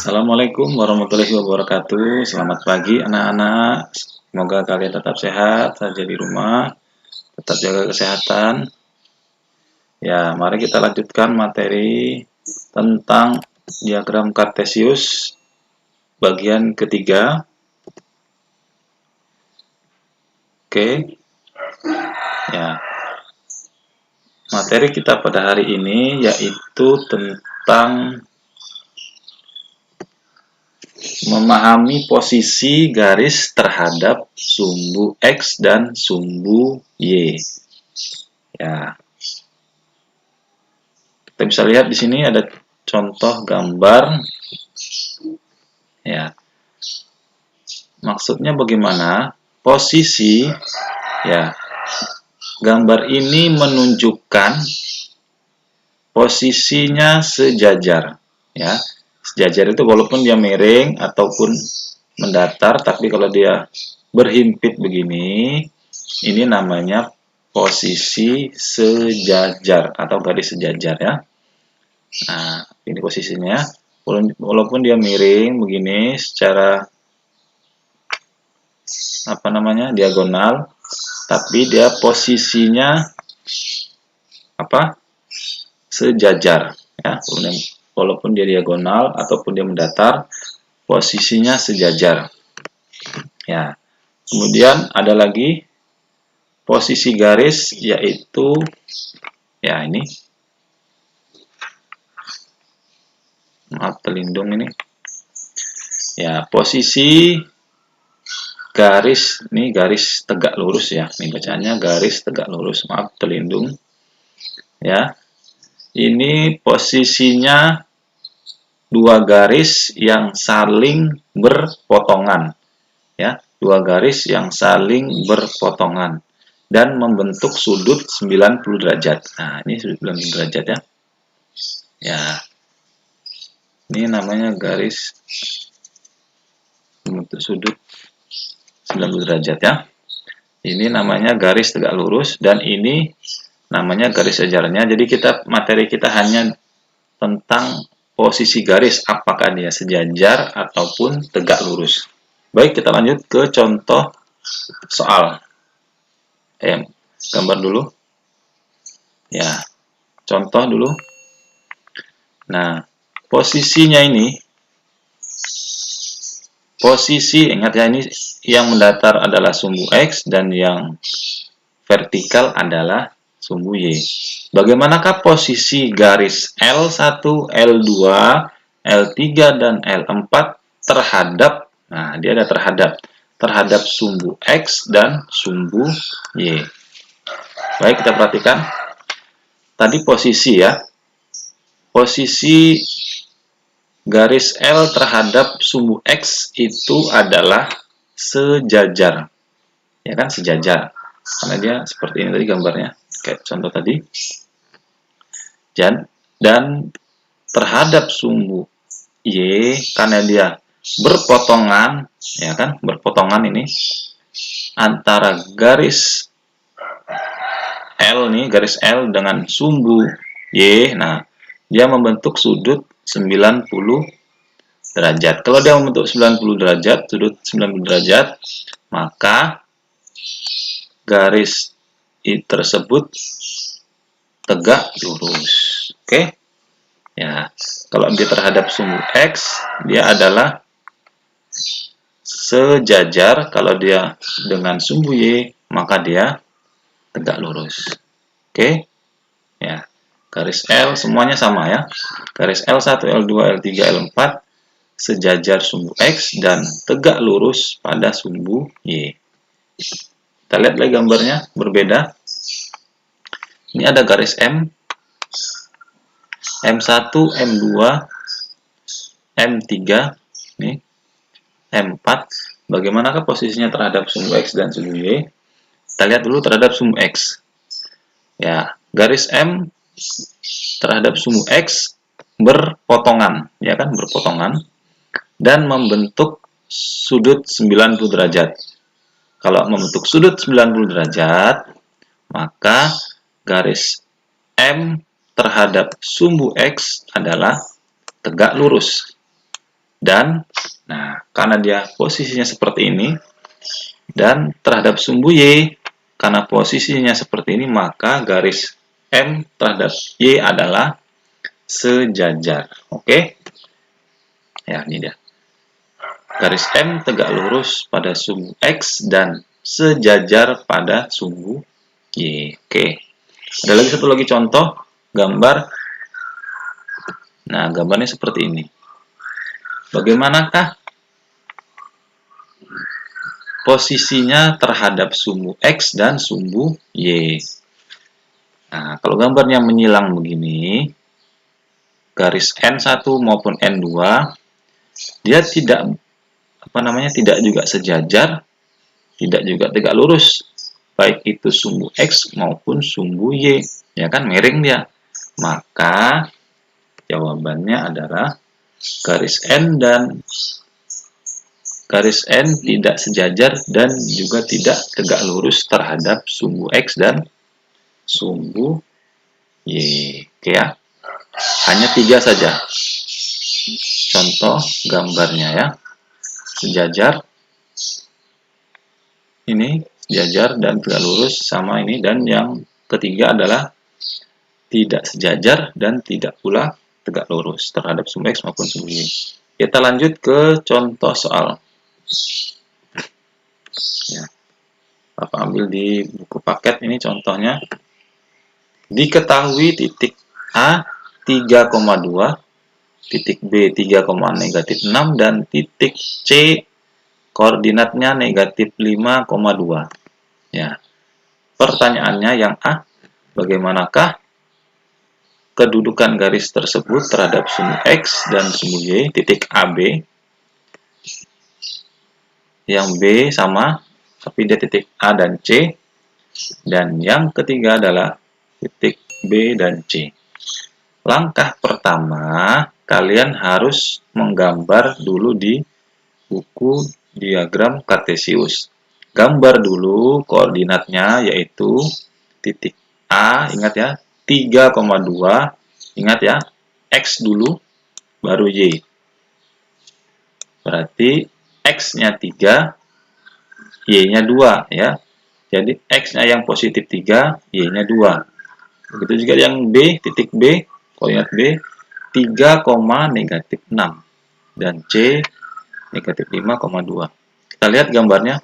Assalamualaikum warahmatullahi wabarakatuh. Selamat pagi anak-anak. Semoga kalian tetap sehat saja di rumah, tetap jaga kesehatan. Ya, mari kita lanjutkan materi tentang diagram kartesius bagian ketiga. Oke. Ya. Materi kita pada hari ini yaitu tentang memahami posisi garis terhadap sumbu X dan sumbu Y. Ya. Kita bisa lihat di sini ada contoh gambar. Ya. Maksudnya bagaimana? Posisi, ya. Gambar ini menunjukkan posisinya sejajar, ya. Sejajar itu walaupun dia miring ataupun mendatar, tapi kalau dia berhimpit begini, ini namanya posisi sejajar atau garis sejajar, ya. Nah, ini posisinya. Walaupun dia miring begini secara diagonal, tapi dia posisinya sejajar, ya. Walaupun dia diagonal ataupun dia mendatar, posisinya sejajar. Ya. Kemudian ada lagi posisi garis, yaitu ya ini. Maaf, terlindung ini. Ya, posisi garis, ini garis tegak lurus, ya. Ini bacaannya garis tegak lurus. Maaf, terlindung. Ya. Ini posisinya dua garis yang saling berpotongan, ya, dua garis yang saling berpotongan dan membentuk sudut 90 derajat. Nah, ini sudut 90 derajat, ya. Ya. Ini namanya garis membentuk sudut 90 derajat, ya. Ini namanya garis tegak lurus dan ini namanya garis sejajarnya. Jadi materi kita hanya tentang posisi garis, apakah dia sejajar ataupun tegak lurus. Baik, kita lanjut ke contoh soal. Gambar dulu. Ya, contoh dulu. Nah, posisinya ini, ingat ya, ini yang mendatar adalah sumbu X dan yang vertikal adalah sumbu Y. Bagaimanakah posisi garis L1, L2, L3, dan L4 terhadap, nah dia ada terhadap sumbu X dan sumbu Y. Baik, kita perhatikan. Tadi posisi, ya. Posisi garis L terhadap sumbu X itu adalah sejajar. Ya kan, sejajar. Karena dia seperti ini tadi gambarnya, kayak contoh tadi. Dan terhadap sumbu Y, karena dia berpotongan, ya kan, berpotongan ini antara garis L nih, garis L dengan sumbu Y. Nah, dia membentuk sudut 90 derajat. Kalau dia membentuk 90 derajat, sudut 90 derajat, maka garis tersebut tegak lurus. Oke? Ya, kalau dia terhadap sumbu X, dia adalah sejajar. Kalau dia dengan sumbu Y, maka dia tegak lurus. Oke? Ya. Garis L semuanya sama, ya. Garis L1, L2, L3, L4 sejajar sumbu X dan tegak lurus pada sumbu Y. Kita lihat lagi gambarnya, berbeda. Ini ada garis M, M1, M2, M3, nih, M4. Bagaimanakah posisinya terhadap sumbu X dan sumbu Y? Kita lihat dulu terhadap sumbu X. Ya, garis M terhadap sumbu X berpotongan, ya kan, berpotongan dan membentuk sudut 90 derajat. Kalau membentuk sudut 90 derajat, maka garis M terhadap sumbu X adalah tegak lurus. Dan, nah, karena dia posisinya seperti ini, dan terhadap sumbu Y, karena posisinya seperti ini, maka garis M terhadap Y adalah sejajar. Oke? Ya, ini dia. Garis M tegak lurus pada sumbu X dan sejajar pada sumbu Y. Oke. Ada lagi satu lagi contoh gambar. Nah, gambarnya seperti ini. Bagaimanakah posisinya terhadap sumbu X dan sumbu Y? Nah, kalau gambarnya menyilang begini, garis N1 maupun N2, dia tidak tidak juga sejajar, tidak juga tegak lurus, baik itu sumbu X maupun sumbu Y, ya kan, miring dia. Maka jawabannya adalah garis N tidak sejajar dan juga tidak tegak lurus terhadap sumbu X dan sumbu Y. Oke ya, hanya 3 saja contoh gambarnya ya. Sejajar, ini sejajar dan tegak lurus sama ini, dan yang ketiga adalah tidak sejajar dan tidak pula tegak lurus terhadap sumbu X maupun sumbu Y. Kita lanjut ke contoh soal. Ya, Bapak ambil di buku paket ini contohnya. Diketahui titik A 3,2, titik B 3,6 dan titik C koordinatnya negatif 5,2. Ya. Pertanyaannya yang A, bagaimanakah kedudukan garis tersebut terhadap sumbu X dan sumbu Y, titik AB. Yang B sama, tapi dia titik A dan C. Dan yang ketiga adalah titik B dan C. Langkah pertama, kalian harus menggambar dulu di buku diagram Kartesius. Gambar dulu koordinatnya, yaitu titik A, ingat ya, 3,2, ingat ya, X dulu, baru Y. Berarti X-nya 3, Y-nya 2, ya. Jadi X-nya yang positif 3, Y-nya 2. Begitu juga yang B, titik B, koordinat B, 3, negatif 6. Dan C, negatif 5,2. Kita lihat gambarnya.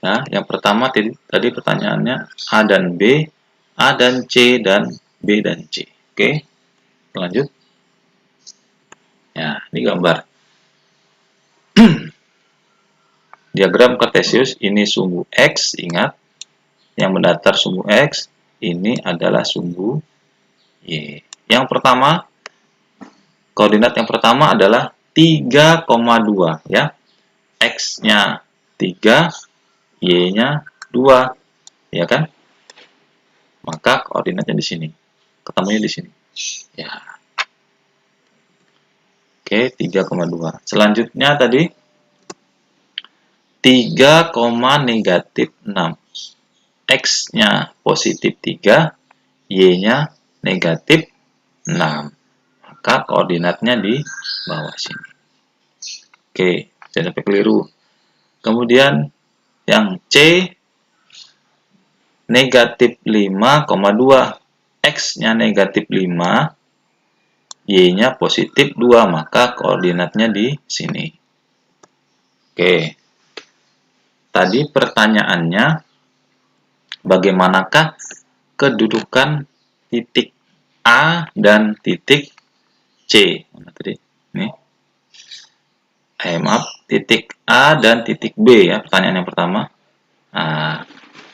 Nah, yang pertama tadi pertanyaannya A dan B, A dan C, dan B dan C. Oke, lanjut. Ya, ini gambar. Diagram Kartesius, ini sumbu X, ingat. Yang mendatar sumbu X, ini adalah sumbu Y. Yang pertama, koordinat yang pertama adalah 3,2, ya. X-nya 3, Y-nya 2, ya kan? Maka koordinatnya di sini. Ketemunya di sini. Ya. Oke, 3,2. Selanjutnya tadi 3, negatif 6. X-nya positif 3, Y-nya negatif 6. Maka koordinatnya di bawah sini. Oke, jangan sampai keliru. Kemudian yang C, negatif 5,2. X-nya negatif 5, Y-nya positif 2, maka koordinatnya di sini. Oke. Tadi pertanyaannya, bagaimanakah kedudukan titik A dan titik C? Mana tadi? Ini. Maaf, titik A dan titik B ya, pertanyaan yang pertama. Nah,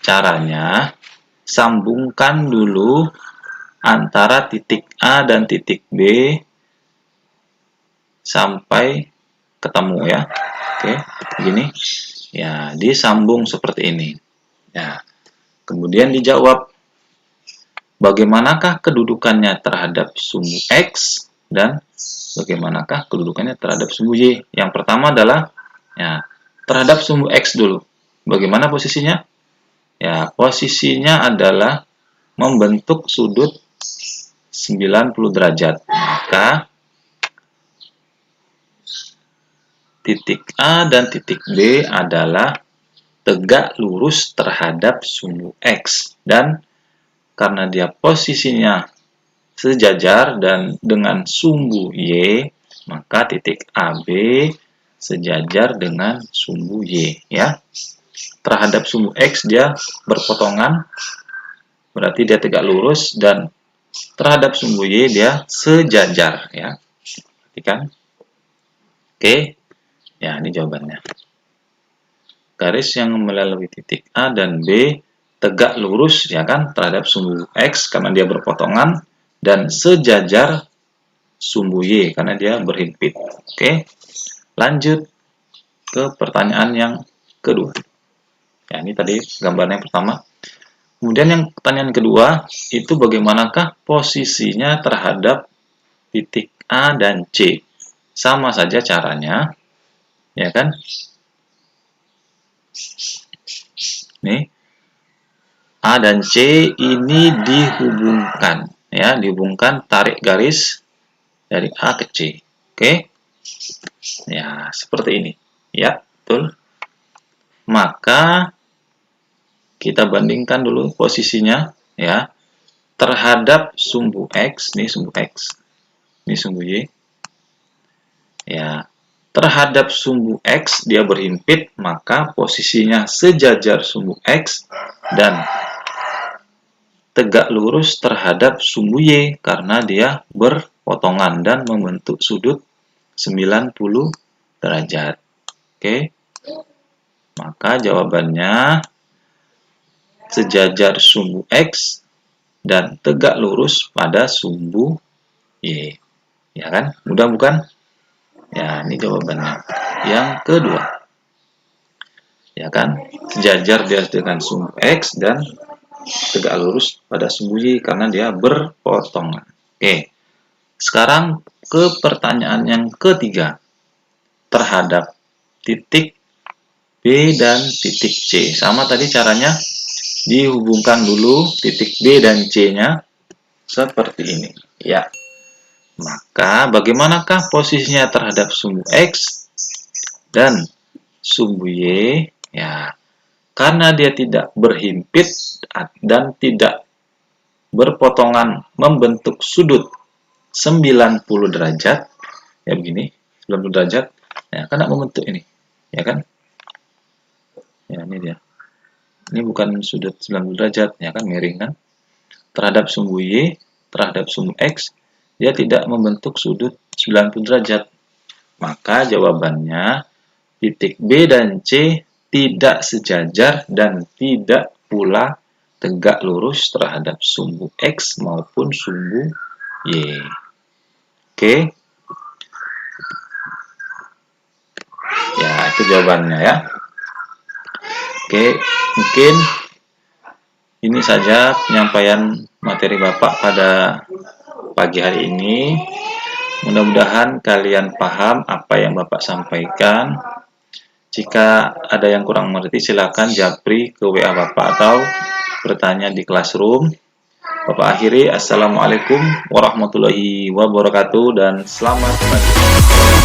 caranya sambungkan dulu antara titik A dan titik B sampai ketemu ya. Oke, begini. Ya, disambung seperti ini. Ya. Kemudian dijawab bagaimanakah kedudukannya terhadap sumbu X dan bagaimanakah kedudukannya terhadap sumbu Y. Yang pertama adalah ya, terhadap sumbu X dulu. Bagaimana posisinya? Ya, posisinya adalah membentuk sudut 90 derajat. Maka titik A dan titik B adalah tegak lurus terhadap sumbu X. Dan karena dia posisinya sejajar dan dengan sumbu Y, maka titik AB sejajar dengan sumbu Y, ya. Terhadap sumbu X dia berpotongan, berarti dia tegak lurus, dan terhadap sumbu Y dia sejajar, ya. Perhatikan. Oke. Ya, ini jawabannya. Garis yang melalui titik A dan B tegak lurus, ya kan, terhadap sumbu X karena dia berpotongan, dan sejajar sumbu Y karena dia berhimpit. Oke. Lanjut ke pertanyaan yang kedua. Ya, ini tadi gambarnya yang pertama. Kemudian yang pertanyaan kedua, itu bagaimanakah posisinya terhadap titik A dan C? Sama saja caranya, ya kan? Nih, A dan C ini dihubungkan, ya, dihubungkan, tarik garis dari A ke C. Oke? Ya, seperti ini. Ya, betul. Maka kita bandingkan dulu posisinya, ya, terhadap sumbu X, nih sumbu X, ini sumbu Y. Ya, terhadap sumbu X dia berhimpit, maka posisinya sejajar sumbu X dan tegak lurus terhadap sumbu Y karena dia berpotongan dan membentuk sudut 90 derajat. Oke. Maka jawabannya sejajar sumbu X dan tegak lurus pada sumbu Y. Ya kan? Mudah bukan? Ya, ini jawabannya. Yang kedua. Ya kan? Sejajar dia dengan sumbu X dan tegak lurus pada sumbu Y karena dia berpotongan. Oke. Sekarang ke pertanyaan yang ketiga. Terhadap titik B dan titik C. Sama tadi caranya, dihubungkan dulu titik B dan C-nya seperti ini. Ya. Maka bagaimanakah posisinya terhadap sumbu X dan sumbu Y? Ya, karena dia tidak berhimpit dan tidak berpotongan membentuk sudut 90 derajat, ya begini, 90 derajat, ya, karena membentuk ini, ya kan? Ya, ini dia. Ini bukan sudut 90 derajat, ya kan, miring kan? Terhadap sumbu Y, terhadap sumbu X, dia tidak membentuk sudut 90 derajat. Maka jawabannya titik B dan C tidak sejajar dan tidak pula tegak lurus terhadap sumbu X maupun sumbu Y. Oke. Ya, itu jawabannya ya. Oke, mungkin ini saja penyampaian materi Bapak pada pagi hari ini. Mudah-mudahan kalian paham apa yang Bapak sampaikan. Jika ada yang kurang mengerti, silakan japri ke WA Bapak atau bertanya di Classroom. Bapak akhiri, Assalamualaikum warahmatullahi wabarakatuh dan selamat pagi.